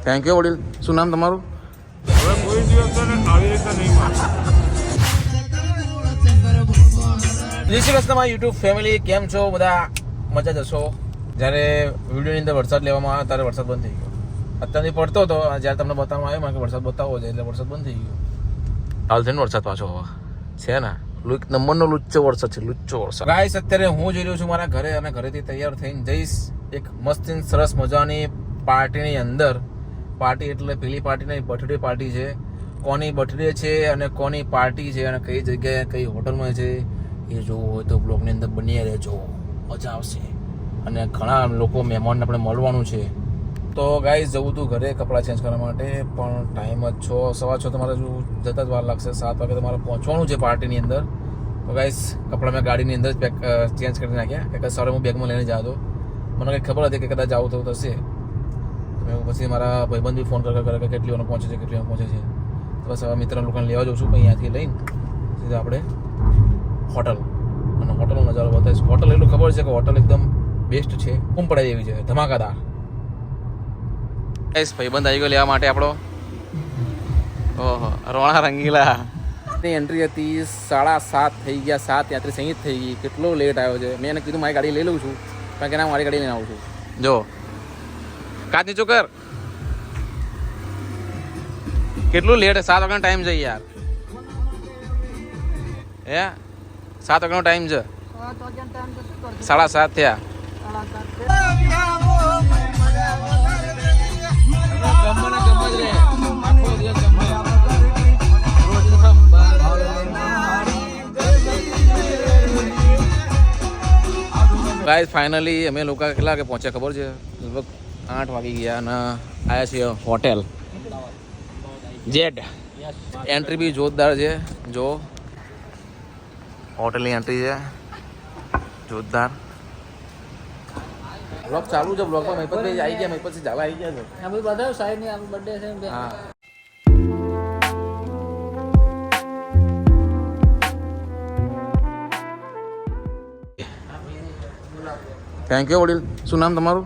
Thank you વડીલ. શું નામ તમારું? હવે કોઈ દિવસ આવી રીતે નહીં મારે. જય શ્રી કૃષ્ણ મારી યુટ્યુબ ફેમિલી, કેમ છો બધા? મજા જશો. જ્યારે વિડીયોની અંદર વરસાદ લેવામાં આવ્યો ત્યારે વરસાદ બંધ થઈ ગયો. અત્યારથી પડતો હતો, જ્યારે તમને બતાવવામાં આવ્યો કે વરસાદ બતાવવો છે એટલે વરસાદ બંધ થઈ ગયો. હાલ થઈને વરસાદ પાછો હવે છે ને, એક નંબરનો લુચ્ચો વરસાદ છે, લુચ્ચો વરસાદ. ગાઈસ અત્યારે હું જઈ રહ્યો છું મારા ઘરે અને ઘરેથી તૈયાર થઈને જઈશ એક મસ્ત સરસ મજાની પાર્ટીની અંદર. પાર્ટી એટલે પેલી પાર્ટી નહીં, બર્થડે પાર્ટી છે. કોની બર્થડે છે અને કોની પાર્ટી છે અને કઈ જગ્યાએ કઈ હોટલમાં છે એ જોવું હોય તો બ્લોગની અંદર બની રહેજો, મજા આવશે. અને ઘણા લોકો મહેમાનને આપણે મળવાનું છે. તો ગાઈસ જવું હતું ઘરે કપડાં ચેન્જ કરવા માટે, પણ ટાઈમ જ 6:15 તમારે જો જતાં જ વાર લાગશે. 7 વાગે તમારે પહોંચવાનું છે પાર્ટીની અંદર. તો ગાઈસ કપડાં મેં ગાડીની અંદર જ ચેન્જ કરી નાખ્યા કે સવારે હું બેગમાં લઈને જતો. મને કંઈ ખબર હતી કે કદાચ આવું થવું થશે. તો મેં પછી મારા ભાઈબંધ બી ફોન કરે કે કેટલી વાર પહોંચે છે, કેટલી વાર પહોંચે છે. તો બસ હવે મિત્ર લોકોને લેવા જાઉં છું. પછી અહીંયાથી લઈને સીધા આપણે હોટલ, અને હોટલનો નજારો બતાવીશ. હોટલ એટલું ખબર છે કે હોટલ એકદમ બેસ્ટ છે, કુમ પડાય એવી છે, ધમાકાદાર. ભાઈબંધ આવી ગયો લેવા માટે આપણો. ઓહો, રોણા રંગીલા ની એન્ટ્રી હતી. 7:30 થઈ ગયા, 7:33 થઈ ગઈ. કેટલો લેટ આવ્યો છે. મેં એને કીધું મારી ગાડી લઈ લઉં છું, કારણ કે ના મારી ગાડી લઈને આવું છું. જો કાચ નીચો કર. કેટલું લેટ, 7 વાગ્યાનો ટાઈમ છે યાર. હે 7 વાગ્યાનો ટાઈમ છે, 7:30 થયા. ગાઈસ ફાઇનલી અમે લોકો કેટલા વાગે પહોંચ્યા ખબર છે? લગભગ 8 વાગી ગયા અને આવ્યા છીએ હોટેલ જેડ. એન્ટ્રી બી જોરદાર છે. જો હોટલની એન્ટ્રી છે જોરદાર. બ્લોગ ચાલુ છે. બ્લોગમાં મહિપતભાઈ આવી ગયા, મહિપતથી ઝાલા આવી ગયા છે. આ બધું બતાવ્યું સાહેબની આ બર્થડે છે. હા થેન્ક યુ વડીલ. શું નામ તમારું?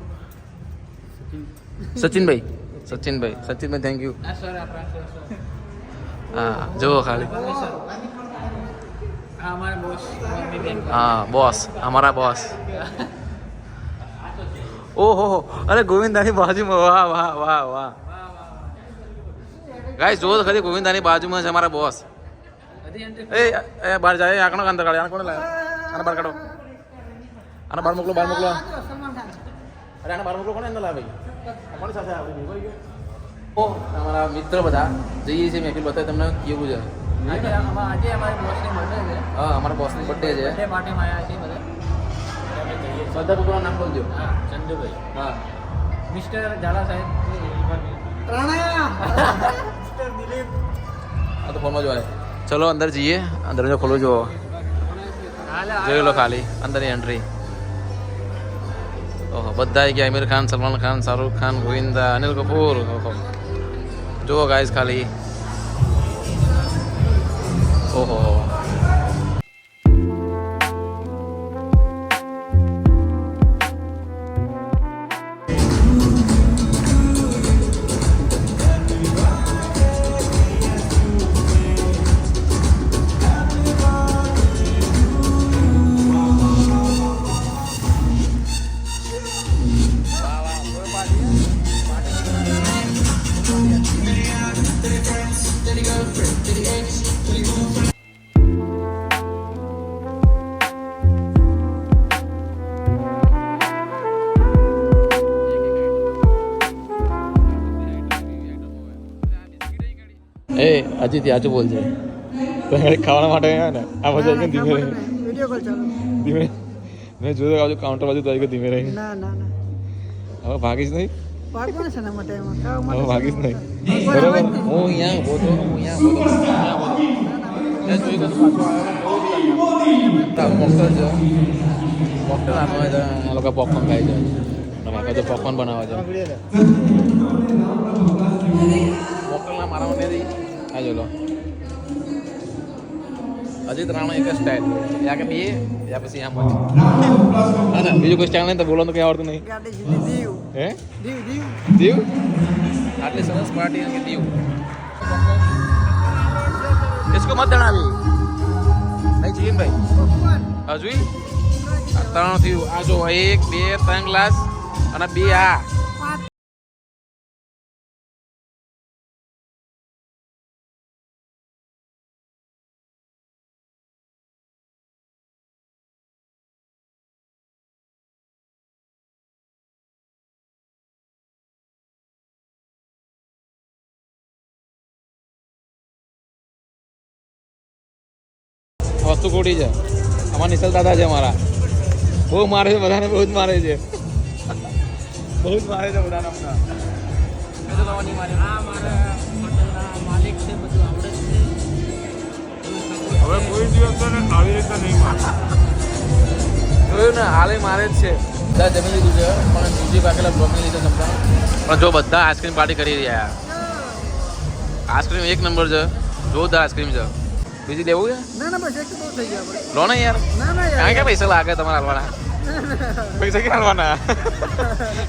સચિનભાઈ. સચિનભાઈ થેન્ક યુ. હા જુઓ ખાલી. હા બોસ, અમારા બોસ. ઓહો, અરે ગોવિંદાની બાજુમાં. વાહ વાહ વાહ વાહ. ગાઈસ જો ખરી, ગોવિંદાની બાજુમાં છે અમારા બોસ. એ બહાર જાય. આંકડો અંદર કાઢે. આને કોને લાવ્યા? આને બહાર કાઢો. આને બહાર મોકલો, બહાર મોકલો. અરે આને બહાર મોકલો. કોને અંદર લાવે? કોની સાથે આવે? ઓ અમારા મિત્ર બધા જઈએ છીએ. મહેફિલ બતાવે તમને કેવું છે. આજે અમારી બોસની બર્થડે છે. હા અમારા બોસની બર્થડે છે. બર્થડે પાર્ટીમાં આવ્યા છીએ બધા. બધા લોકોનું નામ બોલજો. હા ચંદુભાઈ. હા મિસ્ટર ઝાલા સાહેબ. મિસ્ટર દિલીપ. આ તો ફોનમાં જોવાય. ચલો અંદર જઈએ. અંદર જો ખોલો જો, જોઈ લો ખાલી અંદરની એન્ટ્રી. ઓહો બધા આવી ગયા. આમિર ખાન, સલમાન ખાન, શાહરુખ ખાન, ગોવિંદા, અનિલ કપૂર. ઓહો જુઓ ગાઈસ ખાલી. ઓહો એ અજીત યાચું બોલજે. ખાવાના માટે ને આ બાજુ આવી ધીમે રહી. વિડિયો કોલ ચાલુ. ધીમે મેં જોયું બાજુ કાઉન્ટર બાજુ તો આવી ગયો. ધીમે રહી. ના ના ના હવે ભાગીશ નહીં. પાકવાનું છે ને માટે એમાં ખાવા હવે માટે ભાગીશ નહીં. બરોબર. હું અહીંયા ઊભો હતો. મોકલ છે. મોકલ આપવા છે. આ લોકો પોપકોર્ન ખાય છે. તમે તો પોપકોર્ન બનાવે છે. મોકલના મારા મને આ જો લો. અજીત રાણા એક સ્ટાઇલ. યા કે બે યા પછી આમ જ હા ને બીજું કોઈ સ્ટાઇલ નહીં તો બોલવાનું તો કંઈ આવડતું નહીં ગાડી સીધી દીવ હે દીવ દીવ દીવ આટલી સરસ પાર્ટી કે દીવ इसको मत दणावी નહીં જીન ભાઈ હજુ આ ત્રણ થયું આ જો 1 2 3 ગ્લાસ અને 2 આ વસ્તુ ખોટી છે અમારા નિસલ દાદા છે અમારા બહુ મારે છે બધાને બહુ જ મારે છે બહુ જ મારે છે બધાને હમણાં મેં તો તમારે નહીં માર્યો. આ મારા હોટલના માલિક છે બધું આવડે જ છે હવે કોઈ દિવસ તને આવી રીતે નહીં મારે જોયું ને હાલે મારે જ છે બધા જમી લીધું છે પણ બીજી બાકીલા બ્લોક નહીં લીધા જમતા પણ જો બધા આઈસ્ક્રીમ પાર્ટી કરી રહ્યા આઈસ્ક્રીમ એક નંબર છે જોરદાર આઈસ્ક્રીમ છે બીજી લેવું છે ના ના બસ એક તો બહુ થઈ ગયા આપણે લો ને યાર ના ના કારણ કે યાર પૈસા લાગે તમારે હાલવાના પૈસા ક્યાં હાલવાના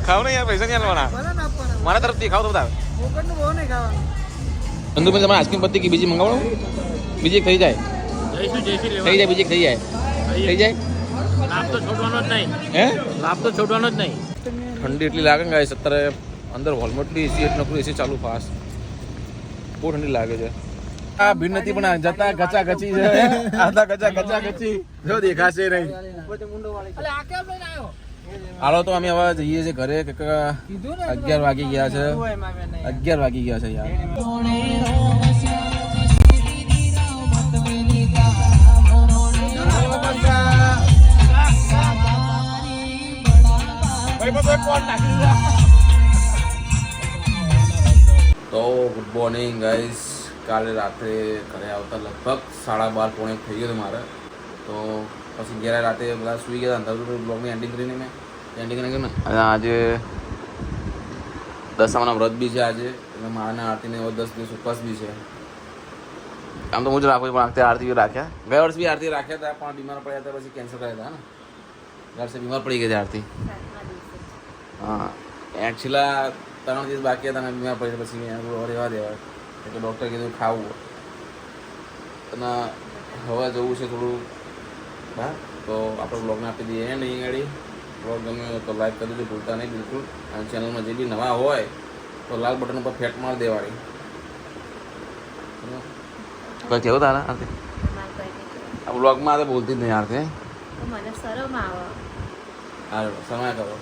ખાવ ને યાર પૈસા નહીં હાલવાના ભલે ના આપવાના મારા તરફથી ખાવ તો બધા પોકટનું બહુ નહીં ખાવાનું બંધુભાઈ તમારે આઈસ્ક્રીમ પત્તી કે બીજી મંગાવો બીજી એક થઈ જાય જઈશું થઈ જાય બીજી એક થઈ જાય થઈ જાય લાભ તો છોડવાનો જ નહીં હે લાભ તો છોડવાનો જ નહીં ઠંડી એટલી લાગે ને ગાઈસ અત્યારે અંદર હોલમાં એટલી એસી એટલું નકરું એસી ચાલુ ફાસ્ટ બહુ ઠંડી લાગે છે આ ભીડ નથી પણ જતા ગચા ગચી છે આતા ગચા ગચી જો દેખાશે નહીં પોતે મુંડો વાળી અલે આ કેમ લઈને આવ્યો હાલો તો અમે હવે જઈએ છીએ ઘરે કે કીધું ને 11 વાગી ગયા છે ઓય મામે નહીં 11 વાગી ગયા છે યાર તો ગુડ મોર્નિંગ ગાઈસ કાલે રાત્રે ઘરે આવતા લગભગ 12:30 પોણે થઈ ગયો મારે તો પછી ઘેર રાતે બધા સૂઈ ગયા અંધારું બ્લોગની એન્ડિંગ કરીને મેં એન્ડિંગ કરીને ગયું ને અને આજે દશામાના વ્રત બી છે આજે એટલે મારાના આરતીને 10 દિવસ ઉપવાસ બી છે આમ તો હું જ રાખું પણ આખતે આરતી બી રાખ્યા ગયા વર્ષ બી આરતી રાખ્યા હતા પણ બીમાર પડ્યા હતા પછી કેન્સલ કર્યા હતા ને ગયા વર્ષે બીમાર પડી ગયા આરતી હા છેલ્લા 3 દિવસ બાકી હતા અને બીમાર પડી પછી મેં રહેવા દેવા એટલે ડૉક્ટરે કીધું ખાવું અને હવે જવું છે થોડું હા તો આપણે બ્લોગને આપી દઈએ નહીં ગાડી બ્લોગ ગમે તો લાઈક કરી દેજો ભૂલતા નહીં બિલકુલ અને ચેનલમાં જે બી નવા હોય તો લાલ બટન ઉપર ફેટ માર દેવાની કોઈ કેવું તારા આરતી આ બ્લોગમાં તો બોલતી જ નહીં આરતી મને શરમ આવે હા સમય કરો